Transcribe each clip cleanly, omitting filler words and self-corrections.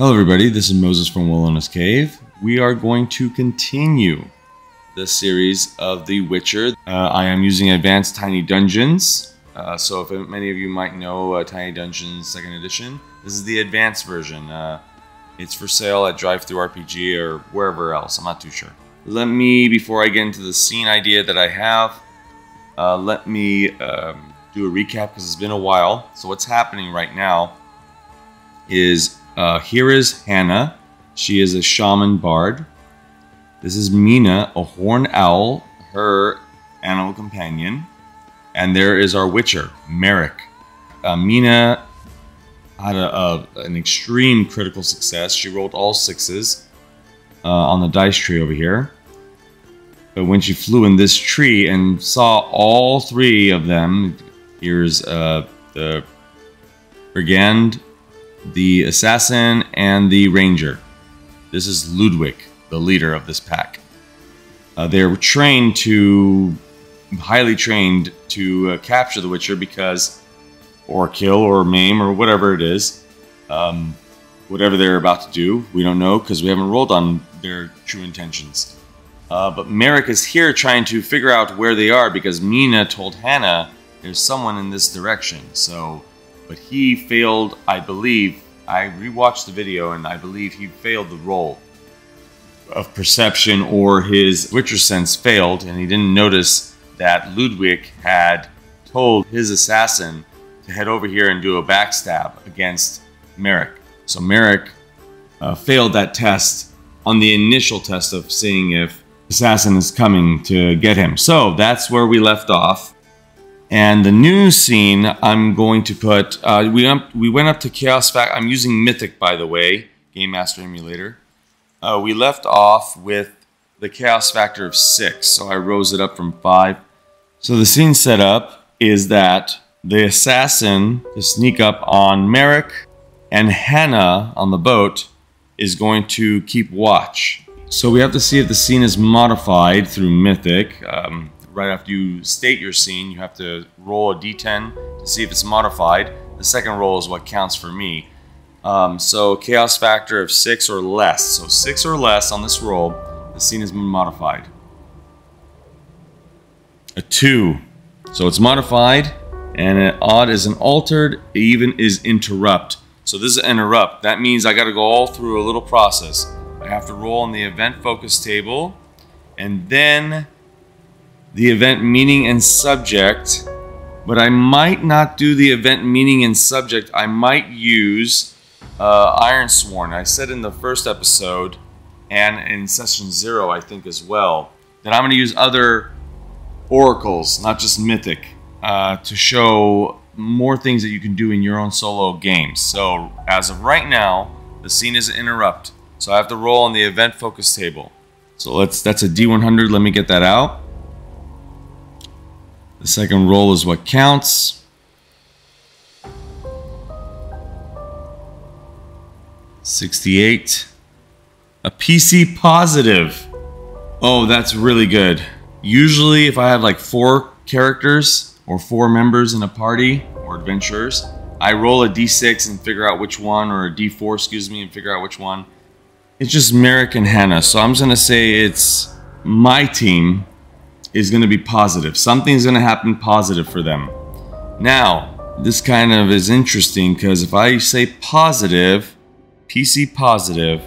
Hello everybody, this is Moses from Wilona's Cave. We are going to continue the series of The Witcher. I am using Advanced Tiny Dungeons. So if many of you might know Tiny Dungeons 2nd Edition, this is the advanced version. It's for sale at Drive-Thru-RPG or wherever else, I'm not too sure. Let me, before I get into the scene idea that I have, let me do a recap because it's been a while. So what's happening right now is here is Hannah. She is a shaman bard. This is Mina, a horned owl, her animal companion. And there is our witcher, Merrick. Mina had an extreme critical success. She rolled all 6s on the dice tree over here. But when she flew in this tree and saw all 3 of them, here's the brigand, the assassin, and the ranger. This is Ludwig, the leader of this pack. They're highly trained to capture the Witcher because, or kill, or maim, or whatever it is. Whatever they're about to do, we don't know because we haven't rolled on their true intentions. But Merrick is here trying to figure out where they are because Mina told Hannah there's someone in this direction. But he failed, I believe. I rewatched the video and I believe he failed the roll of perception, or his Witcher sense failed, and he didn't notice that Ludwig had told his assassin to head over here and do a backstab against Merrick. So Merrick failed that test on the initial test of seeing if assassin is coming to get him. So that's where we left off. And the new scene, I'm going to put, we went up to Chaos Factor. I'm using Mythic, by the way, Game Master Emulator. We left off with the Chaos Factor of 6, so I rose it up from 5. So the scene setup is that the assassin to sneak up on Merrick, and Hannah on the boat is going to keep watch. So we have to see if the scene is modified through Mythic. Right after you state your scene, you have to roll a d10 to see if it's modified. The second roll is what counts for me. So Chaos Factor of 6 or less. So 6 or less on this roll, the scene has been modified. A 2. So it's modified, and an odd is an altered, even is interrupt. So this is an interrupt. That means I got to go all through a little process. I have to roll on the event focus table, and then the event meaning and subject, but I might not do the event meaning and subject. I might use Ironsworn. I said in the first episode and in session 0, I think as well, that I'm going to use other oracles, not just Mythic, to show more things that you can do in your own solo games. So as of right now, the scene is an interrupt. So I have to roll on the event focus table. So that's a D100. Let me get that out. The second roll is what counts. 68. A PC positive. Oh, that's really good. Usually if I have like 4 characters or 4 members in a party or adventurers, I roll a D6 and figure out which one, or a D4, excuse me, and figure out which one. It's just Merrick and Hannah. So I'm just going to say it's my team is going to be positive. Something's going to happen positive for them. Now, this kind of is interesting because if I say positive, PC positive,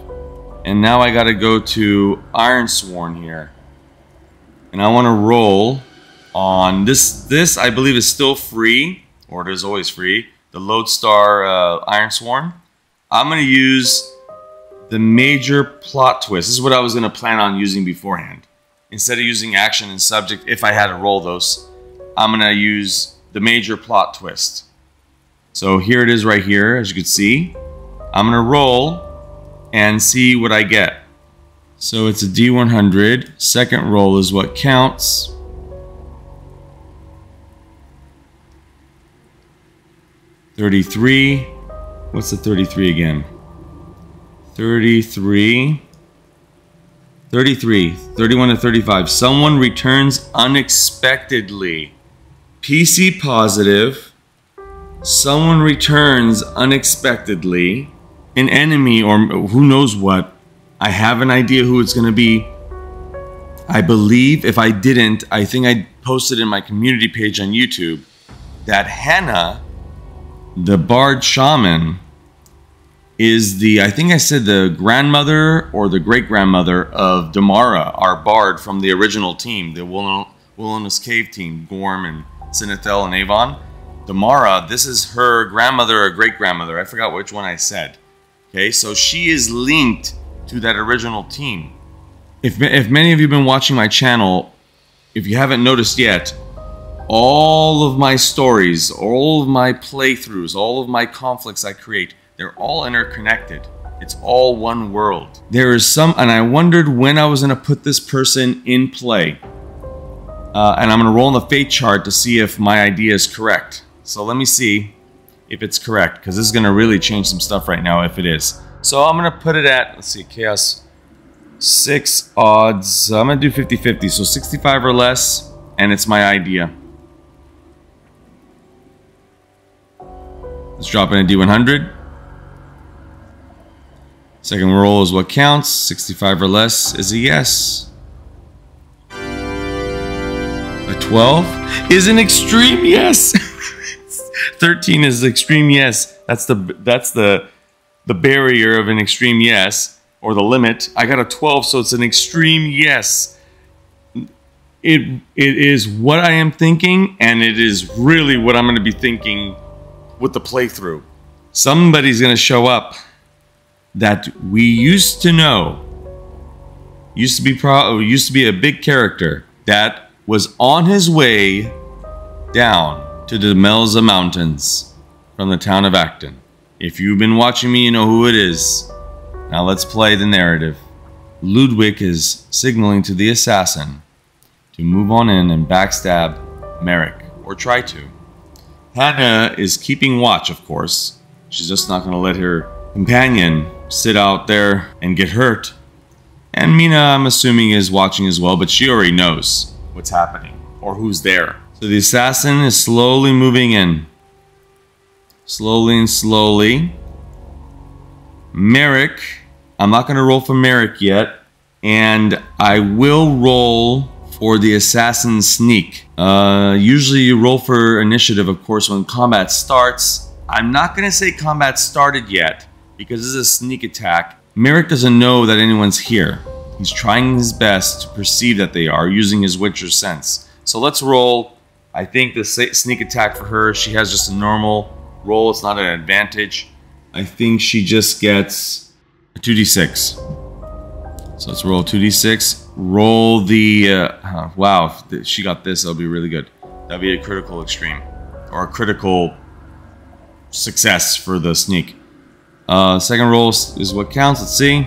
and now I got to go to Ironsworn here. And I want to roll on this I believe is still free, or it is always free, the Lodestar Ironsworn. I'm going to use the major plot twist. This is what I was going to plan on using beforehand. Instead of using action and subject, if I had to roll those, I'm going to use the major plot twist. So here it is right here, as you can see. I'm going to roll and see what I get. So it's a D100. Second roll is what counts. $33. What's the 33 again? 33. 31 to 35. Someone returns unexpectedly. PC positive. Someone returns unexpectedly. an enemy or who knows what. I have an idea who it's going to be. I believe, if I didn't, I think I posted in my community page on YouTube that Hannah, the Bard Shaman, is the, I think I said the grandmother or the great-grandmother of Damara, our Bard from the original team, the Wilona's Cave team, Gorm and Sinethel and Avon. Damara, this is her grandmother or great-grandmother. I forgot which one I said. Okay, so she is linked to that original team. If many of you have been watching my channel, if you haven't noticed yet, all of my stories, all of my playthroughs, all of my conflicts I create, they're all interconnected. It's all one world. There is some, and I wondered when I was going to put this person in play. And I'm going to roll on the fate chart to see if my idea is correct. So let me see if it's correct, because this is going to really change some stuff right now if it is. So I'm going to put it at, let's see, Chaos 6 odds. I'm going to do 50-50, so 65 or less, and it's my idea. Let's drop in a D100. Second roll is what counts. 65 or less is a yes. A 12 is an extreme yes. 13 is extreme yes. That's the barrier of an extreme yes, or the limit. I got a 12, so it's an extreme yes. It is what I am thinking, and it is really what I'm going to be thinking with the playthrough. Somebody's going to show up that we used to know, used to be a big character that was on his way down to the Melza Mountains from the town of Acton. If you've been watching me, you know who it is. Now let's play the narrative. Ludwig is signaling to the assassin to move on in and backstab Merrick, or try to. Hannah is keeping watch, of course. She's just not going to let her companion sit out there and get hurt. And Mina, I'm assuming, is watching as well, but she already knows what's happening or who's there. So the assassin is slowly moving in. Slowly and slowly. Merrick, I'm not going to roll for Merrick yet, and I will roll for the assassin sneak. Usually you roll for initiative, of course, when combat starts. I'm not going to say combat started yet, because this is a sneak attack. Merrick doesn't know that anyone's here. He's trying his best to perceive that they are, using his Witcher sense. So let's roll. I think the sneak attack for her, she has just a normal roll. It's not an advantage. I think she just gets a 2d6. So let's roll 2d6. Roll the... wow, if she got this, that'll be really good. That'll be a critical extreme. Or a critical success for the sneak. Second roll is what counts. Let's see.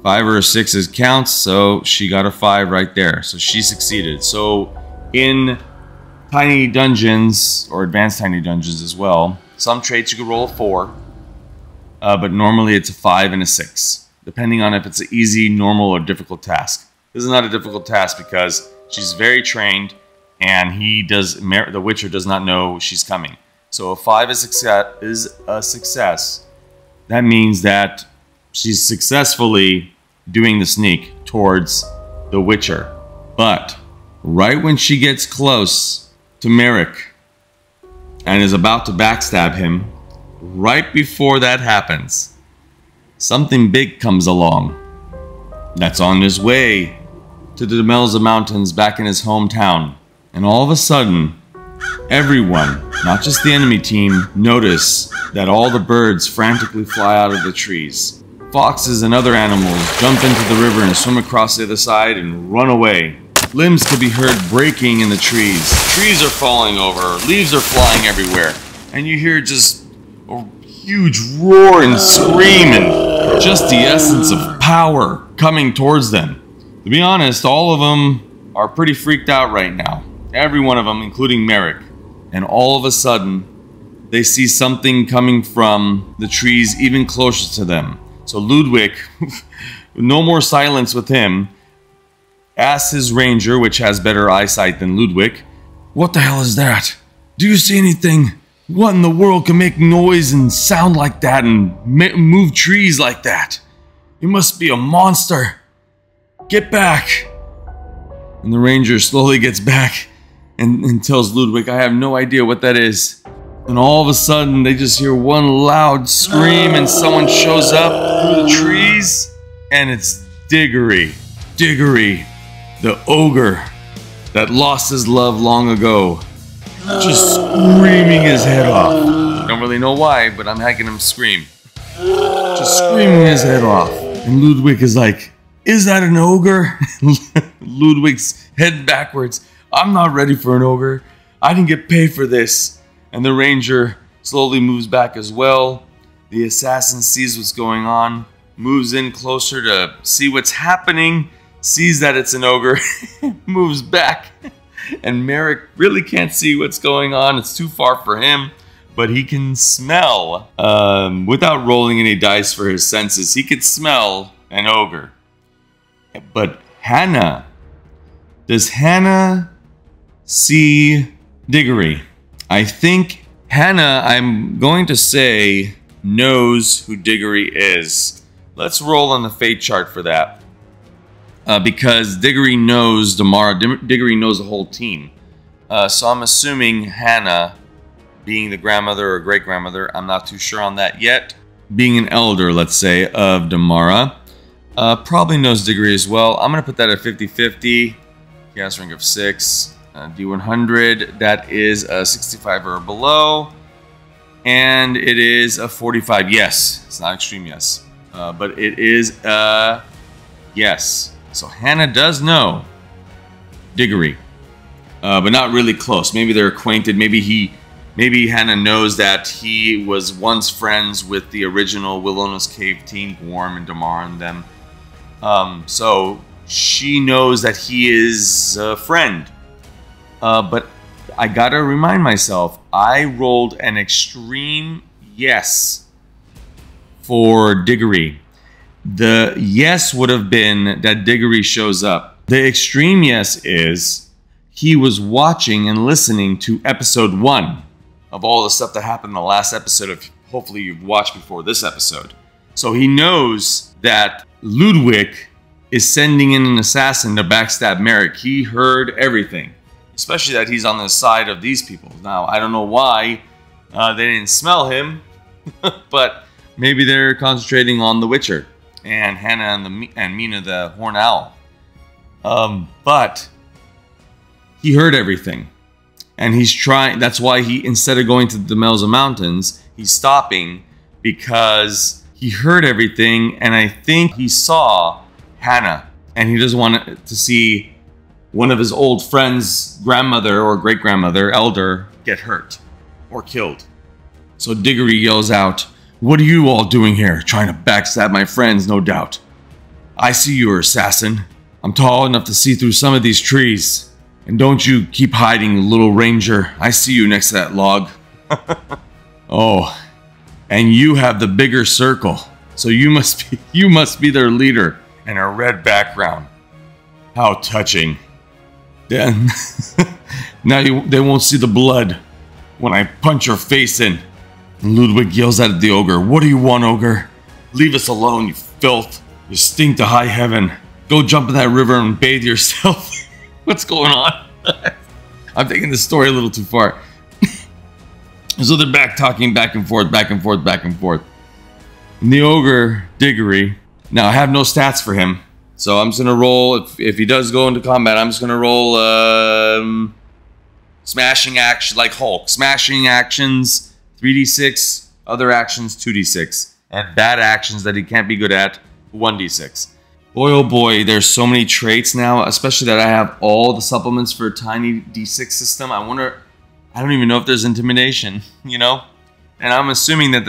5 or a 6 is counts, so she got a 5 right there. So she succeeded. So in tiny dungeons, or advanced tiny dungeons as well, some traits you could roll a 4, but normally it's a 5 and a 6, depending on if it's an easy, normal, or difficult task. This is not a difficult task because she's very trained, and the Witcher does not know she's coming. So a 5 is a success. That means that she's successfully doing the sneak towards the Witcher. But right when she gets close to Merrick and is about to backstab him, right before that happens, something big comes along that's on his way to the Melza Mountains back in his hometown. And all of a sudden, everyone, not just the enemy team, notice that all the birds frantically fly out of the trees. Foxes and other animals jump into the river and swim across the other side and run away. Limbs can be heard breaking in the trees. Trees are falling over, leaves are flying everywhere, and you hear just a huge roar and scream and just the essence of power coming towards them. To be honest, all of them are pretty freaked out right now. Every one of them, including Merrick. And all of a sudden, they see something coming from the trees even closer to them. So Ludwig, no more silence with him, asks his ranger, which has better eyesight than Ludwig, "What the hell is that? Do you see anything?" What in the world can make noise and sound like that and move trees like that? It must be a monster. Get back. And the ranger slowly gets back and tells Ludwig, I have no idea what that is. And all of a sudden, they just hear one loud scream and someone shows up through the trees. And it's Diggory. Diggory, the ogre that lost his love long ago. Just screaming his head off. Don't really know why, but I'm making him scream. Just screaming his head off. And Ludwig is like, is that an ogre? Ludwig's head backwards. I'm not ready for an ogre. I didn't get paid for this. And the ranger slowly moves back as well. The assassin sees what's going on, moves in closer to see what's happening, sees that it's an ogre, moves back. And Merrick really can't see what's going on. It's too far for him. But he can smell, without rolling any dice for his senses, he could smell an ogre. But Hannah, does Hannah see Diggory? I think Hannah, I'm going to say, knows who Diggory is. Let's roll on the fate chart for that. Because Diggory knows Damara, Diggory knows the whole team. So I'm assuming Hannah, being the grandmother or great-grandmother, I'm not too sure on that yet, being an elder, let's say, of Damara, probably knows Diggory as well. I'm going to put that at 50-50. Chaos rank of 6. D100, that is a 65 or below. And it is a 45, yes. It's not extreme, yes. But it is a yes. So Hannah does know Diggory, but not really close. Maybe they're acquainted. Maybe Hannah knows that he was once friends with the original Wilona's Cave team, Gorm and Damar and them. So she knows that he is a friend. But I gotta remind myself, I rolled an extreme yes for Diggory. The yes would have been that Diggory shows up. The extreme yes is he was watching and listening to episode 1 of all the stuff that happened in the last episode of hopefully you've watched before this episode. So he knows that Ludwig is sending in an assassin to backstab Merrick. He heard everything, especially that he's on the side of these people. Now, I don't know why they didn't smell him, but maybe they're concentrating on the Witcher and Hannah and Mina the Horn Owl. But he heard everything. And he's trying, that's why he, instead of going to the Demelza Mountains, he's stopping because he heard everything and I think he saw Hannah and he doesn't want to see one of his old friends' grandmother or great-grandmother, elder, get hurt or killed. So Diggory yells out, "What are you all doing here? Trying to backstab my friends, no doubt. I see you, assassin. I'm tall enough to see through some of these trees. And don't you keep hiding, little ranger. I see you next to that log." Oh, and you have the bigger circle. So you must be their leader and a red background. How touching. Then now they won't see the blood when I punch your face in. And Ludwig yells at the ogre, "What do you want, ogre? Leave us alone, you filth. You stink to high heaven. Go jump in that river and bathe yourself." What's going on? I'm taking this story a little too far. So they're talking back and forth, back and forth, back and forth. And the ogre, Diggory, now I have no stats for him. So I'm just going to roll, if he does go into combat, I'm just going to roll smashing action, like Hulk. Smashing actions, 3d6, other actions, 2d6. And bad actions that he can't be good at, 1d6. Boy, oh boy, there's so many traits now, especially that I have all the supplements for a tiny D6 system. I wonder, I don't even know if there's intimidation, you know? And I'm assuming that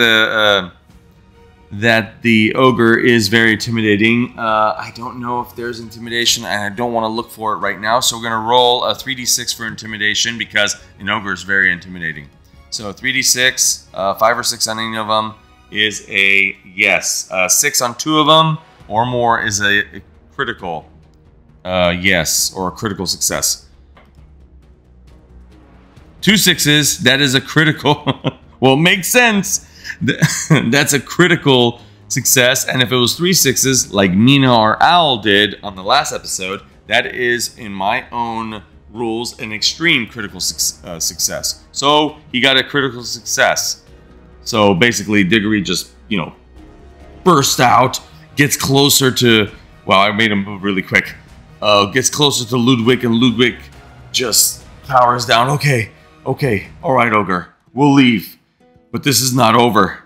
the ogre is very intimidating. I don't know if there's intimidation, and I don't want to look for it right now. So we're going to roll a 3d6 for intimidation because an ogre is very intimidating. So 3d6, 5 or 6 on any of them is a yes. 6 on 2 of them or more is a critical yes, or a critical success. 2 6s, that is a critical. Well, it makes sense. That's a critical success. And if it was 3 6s, like Mina or Owl did on the last episode, that is, in my own rules, an extreme critical success. So he got a critical success. So basically, Diggory just, you know, burst out, gets closer to. Well, I made him move really quick. Gets closer to Ludwig, and Ludwig just powers down. Okay, all right, Ogre, we'll leave. But this is not over.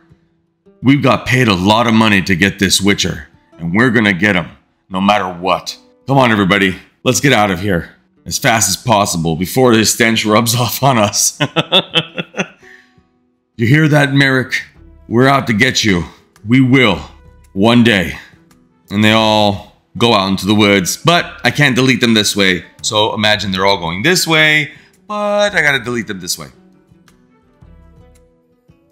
We've got paid a lot of money to get this Witcher, and we're gonna get him, no matter what. Come on, everybody, let's get out of here as fast as possible before this stench rubs off on us. You hear that, Merrick? We're out to get you. We will, one day. And they all go out into the woods, but I can't delete them this way. So imagine they're all going this way, but I gotta delete them this way.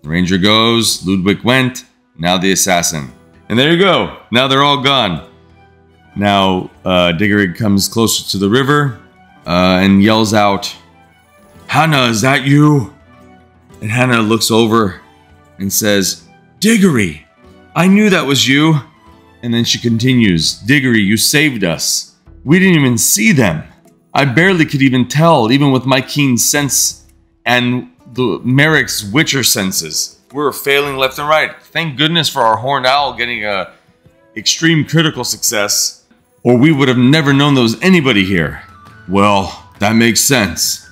The ranger goes, Ludwig went, now the assassin. And there you go, now they're all gone. Now Diggory comes closer to the river and yells out, Hannah, is that you? And Hannah looks over and says, Diggory, I knew that was you. And then she continues, Diggory, you saved us. We didn't even see them. I barely could even tell, even with my keen sense and the Merrick's Witcher senses. We were failing left and right. Thank goodness for our horned owl getting a extreme critical success, or we would have never known there was anybody here. Well, that makes sense.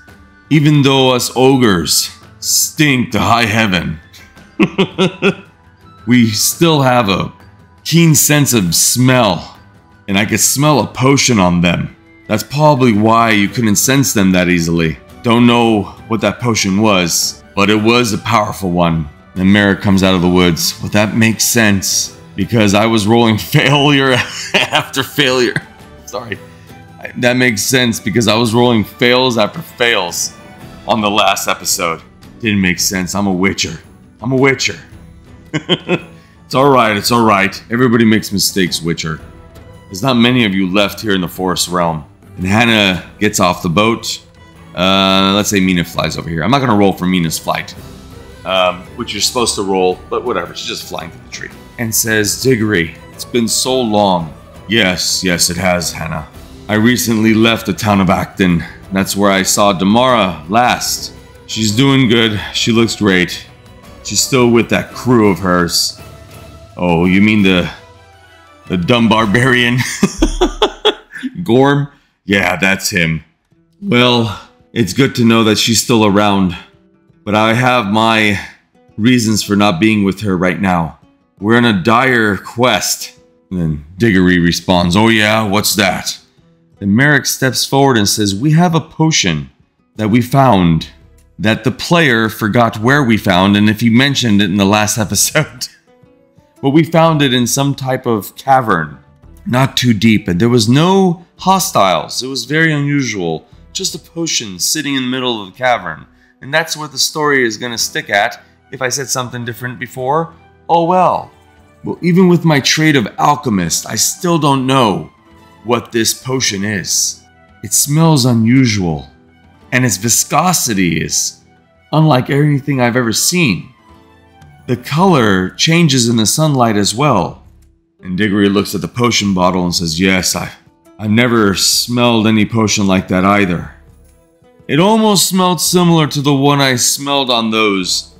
Even though us ogres stink to high heaven, we still have a keen sense of smell, and I could smell a potion on them. That's probably why you couldn't sense them that easily. Don't know what that potion was, but it was a powerful one. And Merrick comes out of the woods. Well, that makes sense, because I was rolling failure after failure. Sorry. That makes sense, because I was rolling fails after fails on the last episode. Didn't make sense. I'm a Witcher. I'm a Witcher. It's alright, it's alright. Everybody makes mistakes, Witcher. There's not many of you left here in the forest realm. And Hannah gets off the boat. Let's say Mina flies over here. I'm not going to roll for Mina's flight, which you're supposed to roll, but whatever. She's just flying to the tree. And says, Diggory, it's been so long. Yes, it has, Hannah. I recently left the town of Acton. That's where I saw Damara last. She's doing good. She looks great. She's still with that crew of hers. Oh, you mean the dumb barbarian? Gorm? Yeah, that's him. Well, it's good to know that she's still around, but I have my reasons for not being with her right now. We're on a dire quest. And then Diggory responds, oh yeah, what's that? Then Merrick steps forward and says, we have a potion that we found that the player forgot where we found, and if he mentioned it in the last episode. But we found it in some type of cavern, not too deep, and there was no hostiles. It was very unusual. Just a potion sitting in the middle of the cavern. And that's where the story is going to stick at. If I said something different before, oh well. Well, even with my trade of alchemist, I still don't know what this potion is. It smells unusual, and its viscosity is unlike anything I've ever seen. The color changes in the sunlight as well. And Diggory looks at the potion bottle and says, yes, I've never smelled any potion like that either. It almost smelled similar to the one I smelled on those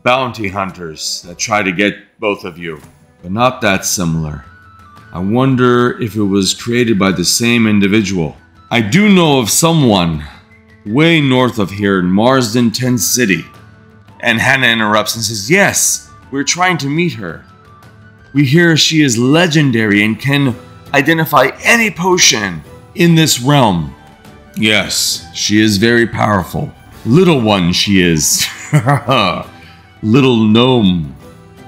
bounty hunters that tried to get both of you, but not that similar. I wonder if it was created by the same individual. I do know of someone way north of here in Marsden 10 City. And Hannah interrupts and says, yes, we're trying to meet her. We hear she is legendary and can identify any potion in this realm. Yes, she is very powerful. Little one she is. Little gnome.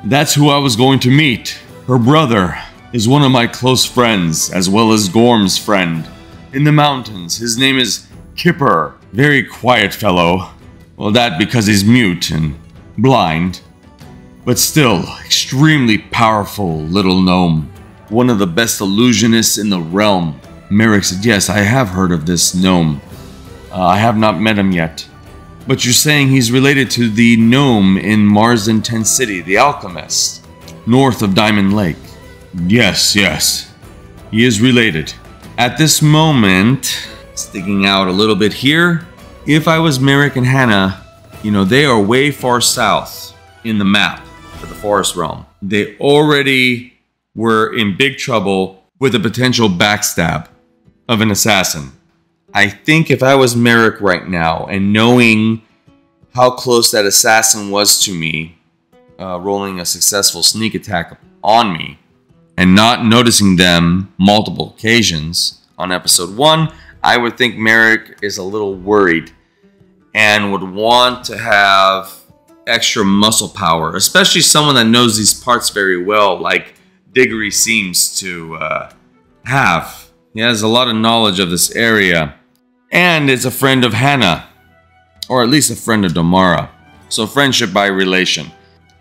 That's who I was going to meet. Her brother is one of my close friends, as well as Gorm's friend. In the mountains, his name is Kipper. Very quiet fellow. Well, that because he's mute and blind. But still, extremely powerful little gnome. One of the best illusionists in the realm. Merrick said, yes, I have heard of this gnome. I have not met him yet. But you're saying he's related to the gnome in Marsden Tent City, the alchemist, north of Diamond Lake. Yes, yes. He is related. At this moment, sticking out a little bit here, if I was Merrick and Hannah, you know, they are way far south in the map for the Forest Realm. They already were in big trouble with a potential backstab of an assassin. I think if I was Merrick right now and knowing how close that assassin was to me, rolling a successful sneak attack on me, and not noticing them multiple occasions on episode 1, I would think Merrick is a little worried and would want to have extra muscle power, especially someone that knows these parts very well, like Diggory seems to have. He has a lot of knowledge of this area, and is a friend of Hannah, or at least a friend of Damara. So friendship by relation.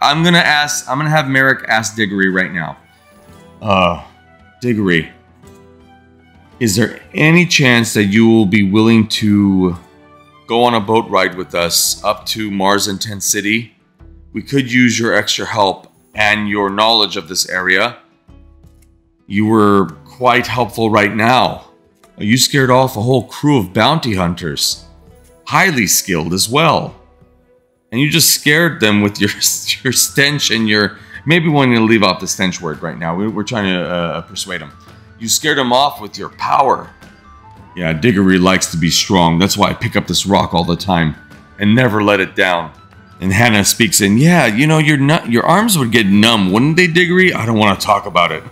I'm gonna have Merrick ask Diggory right now. Diggory, is there any chance that you will be willing to go on a boat ride with us up to Marsden Tent City? We could use your extra help and your knowledge of this area. You were quite helpful right now. You scared off a whole crew of bounty hunters, highly skilled as well. And you just scared them with your stench and your... Maybe we want to leave off the stench word right now. We're trying to persuade them. You scared them off with your power. Yeah, Diggory likes to be strong. That's why I pick up this rock all the time and never let it down. And Hannah speaks in, yeah, you know, your arms would get numb, wouldn't they, Diggory? I don't want to talk about it.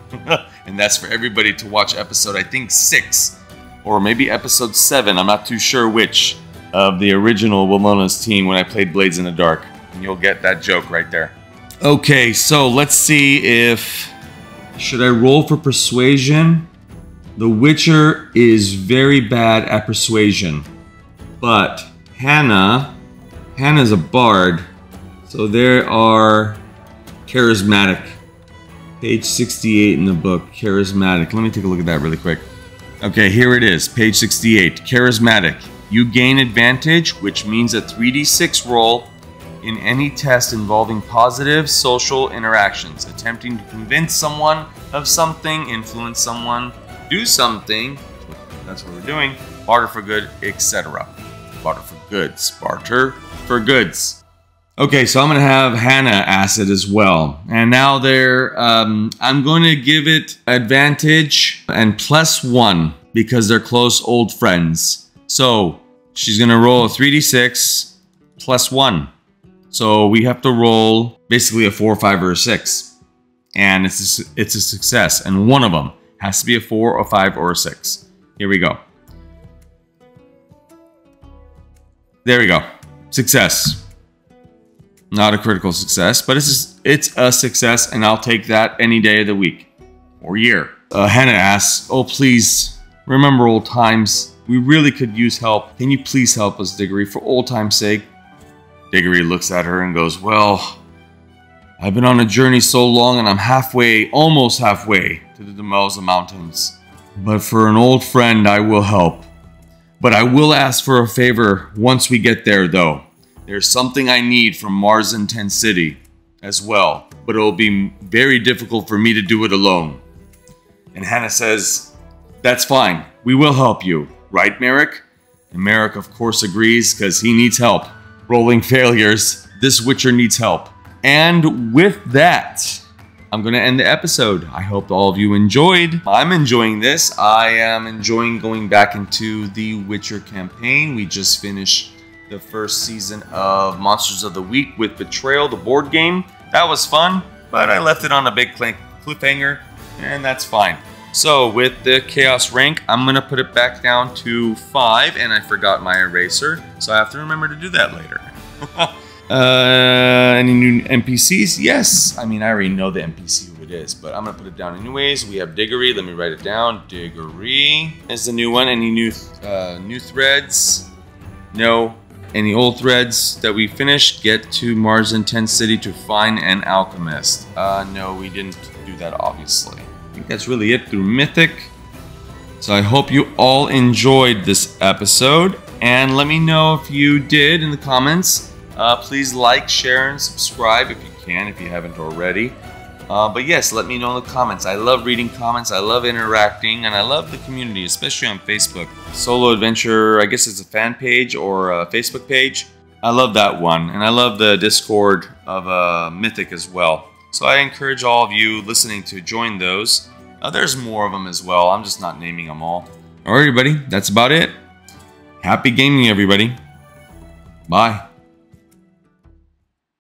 And that's for everybody to watch episode, I think, 6. Or maybe episode 7. I'm not too sure which of the original Wilona's team when I played Blades in the Dark. And you'll get that joke right there. Okay, so let's see if... Should I roll for persuasion? The Witcher is very bad at persuasion. But Hannah's a bard. So there are charismatic. Page 68 in the book, charismatic. Let me take a look at that really quick. Okay, here it is, page 68, charismatic. You gain advantage, which means a 3d6 roll in any test involving positive social interactions, attempting to convince someone of something, influence someone, do something, that's what we're doing, barter for good, etc. Barter for goods, barter for goods. Okay, so I'm going to have Hannah ask it as well. And now I'm going to give it advantage and +1 because they're close old friends. So she's going to roll a 3d6 +1. So we have to roll basically a 4, 5, or a 6. And it's a success. And one of them has to be a 4, a 5, or a 6. Here we go. There we go. Success. Not a critical success, but it's a success, and I'll take that any day of the week or year. Hannah asks, oh, please, remember old times. We really could use help. Can you please help us, Diggory, for old time's sake? Diggory looks at her and goes, well, I've been on a journey so long, and I'm almost halfway to the Demelza Mountains. But for an old friend, I will help. But I will ask for a favor once we get there, though. There's something I need from Marsden Tent City as well, but it'll be very difficult for me to do it alone. And Hannah says, that's fine. We will help you. Right, Merrick? And Merrick, of course, agrees because he needs help. Rolling failures. This Witcher needs help. And with that, I'm going to end the episode. I hope all of you enjoyed. I'm enjoying this. I am enjoying going back into the Witcher campaign. We just finished the first season of Monsters of the Week with Betrayal, the board game. That was fun, but I left it on a big cliffhanger, and that's fine. So with the Chaos rank, I'm going to put it back down to 5, and I forgot my eraser, so I have to remember to do that later. Any new NPCs? Yes. I mean, I already know the NPC who it is, but I'm going to put it down anyways. We have Diggory. Let me write it down. Diggory is the new one. Any new threads? No. Any old threads that we finished? Get to Marsden Tent City to find an alchemist. No, we didn't do that, obviously. I think that's really it through Mythic. So I hope you all enjoyed this episode, And let me know if you did in the comments. Please like, share, and subscribe if you can, if you haven't already. But yes, let me know in the comments. I love reading comments, I love interacting, and I love the community, especially on Facebook. Solo Adventure, I guess it's a fan page or a Facebook page. I love that one, and I love the Discord of Mythic as well. So I encourage all of you listening to join those. There's more of them as well, I'm just not naming them all. Alright everybody, that's about it. Happy gaming everybody. Bye.